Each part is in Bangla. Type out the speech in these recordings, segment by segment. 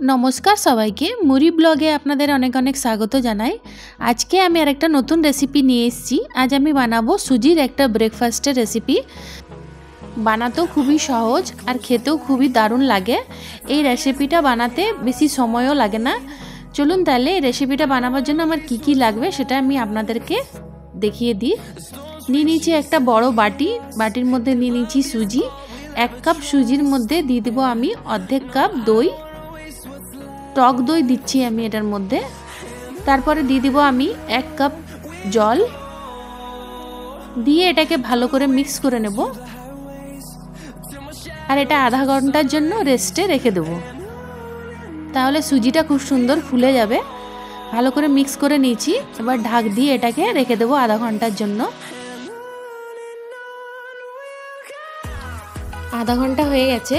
नमस्कार सबाइके मुरी ब्लगे आपनादेर अनेक अनेक स्वागत जानाई। आज के आमी आरेकटा नतून रेसिपि निये एसेछि। आज आमी बानाबो सुजिर एकटा ब्रेकफास्टेर रेसिपि। बानातेও खूबই সহজ আর খেতেও খুবই দারুণ লাগে। এই রেসিপিটা বানাতে বেশি সময়ও লাগে না। চলুন তাহলে এই রেসিপিটা বানাবার জন্য আমার কি কি লাগবে সেটা আমি আপনাদেরকে দেখিয়ে দিই। নিয়ে নিয়েছি একটা বড় বাটি, বাটির মধ্যে নিয়ে নিয়েছি সুজি। 1 কাপ সুজির মধ্যে দিয়ে দেব আমি অর্ধেক কাপ দই। টক দই দিচ্ছি আমি এটার মধ্যে। তারপরে দিয়ে দিব আমি 1 কাপ জল দিয়ে এটাকে ভালো করে মিক্স করে নেব আর এটা আধা ঘন্টার জন্য রেস্টে রেখে দেব। তাহলে সুজিটা খুব সুন্দর ফুলে যাবে। ভালো করে মিক্স করে নিয়েছি, এবার ঢাক দিয়ে এটাকে রেখে দেব আধা ঘন্টার জন্য। আধা ঘন্টা হয়ে গেছে।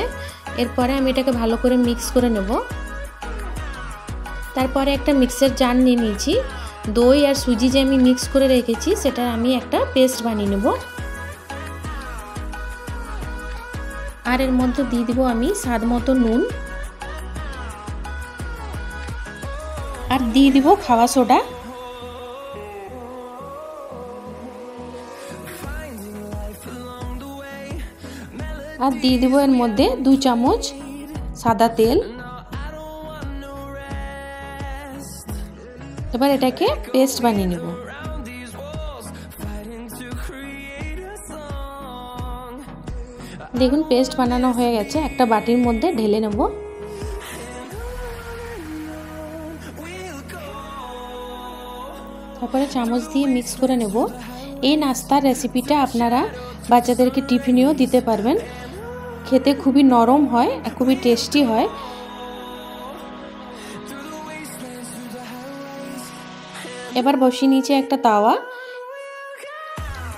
এরপরে আমি এটাকে ভালো করে মিক্স করে নেব। তারপরে একটা মিক্সার জার নিয়ে নিয়েছি। দই আর সুজি যে আমি মিক্স করে রেখেছি সেটা আমি একটা পেস্ট বানিয়ে নেব। আর এর মধ্যে দিয়ে দিব আমি স্বাদ মতো নুন আর দিয়ে দিব খাওয়া সোডা। আর দিয়ে দিব এর মধ্যে 2 চামচ সাদা তেল। এবার এটাকে পেস্ট বানিয়ে নেব। দেখুন পেস্ট বানানো হয়ে গেছে। একটা বাটির মধ্যে ঢেলে নেব। তারপরে চামচ দিয়ে মিক্স করে নেব। এই নাস্তার রেসিপিটা আপনারা বাচ্চাদেরকে টিফিনেও দিতে পারবেন। খেতে খুবই নরম হয় আর খুবই টেস্টি হয়। এবার বসিয়ে নিয়েছি একটা তাওয়া।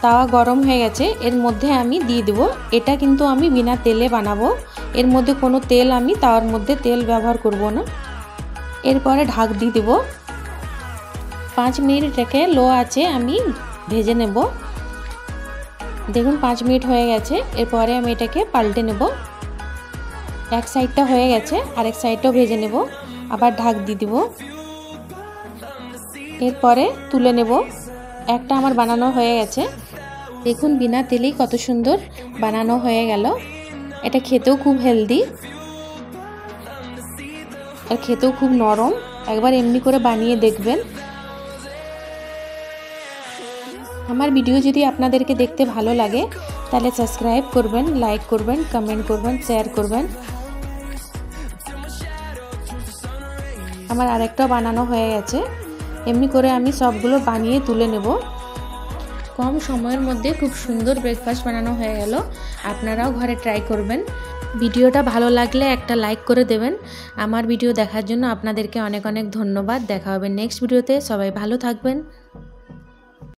তাওয়া গরম হয়ে গেছে। এর মধ্যে আমি দিয়ে দেব, এটা কিন্তু আমি বিনা তেলে বানাবো। এর মধ্যে কোনো তেল আমি তাওয়ার মধ্যে তেল ব্যবহার করব না। এরপরে ঢাক দিয়ে দেব। 5 মিনিট রেখে লো আঁচে আমি ভেজে নেব। দেখুন 5 মিনিট হয়ে গেছে। এরপরে আমি এটাকে পাল্টে নেব। এক সাইডটা হয়ে গেছে, আরেক সাইডটাও ভেজে নেব। আবার ঢাক দিয়ে দেব। এরপরে তুলে নেব। একটা আমার বানানো হয়ে গেছে। দেখুন বিনা তেলেই কত সুন্দর বানানো হয়ে গেল। এটা খেতেও খুব হেলদি আর খেতেও খুব নরম। একবার এমনি করে বানিয়ে দেখবেন। আমার ভিডিও যদি আপনাদেরকে দেখতে ভালো লাগে তাহলে সাবস্ক্রাইব করবেন, লাইক করবেন, কমেন্ট করবেন, শেয়ার করবেন। আমার আরেকটা বানানো হয়ে গেছে। এমনি করে আমি সবগুলো বানিয়ে তুলে নেব। কম সময়ের মধ্যে খুব সুন্দর ব্রেকফাস্ট বানানো হয়ে গেল। আপনারাও ঘরে ট্রাই করবেন। ভিডিওটা ভালো লাগলে একটা লাইক করে দেবেন। আমার ভিডিও দেখার জন্য আপনাদেরকে অনেক অনেক ধন্যবাদ। দেখা হবে নেক্সট ভিডিওতে। সবাই ভালো থাকবেন।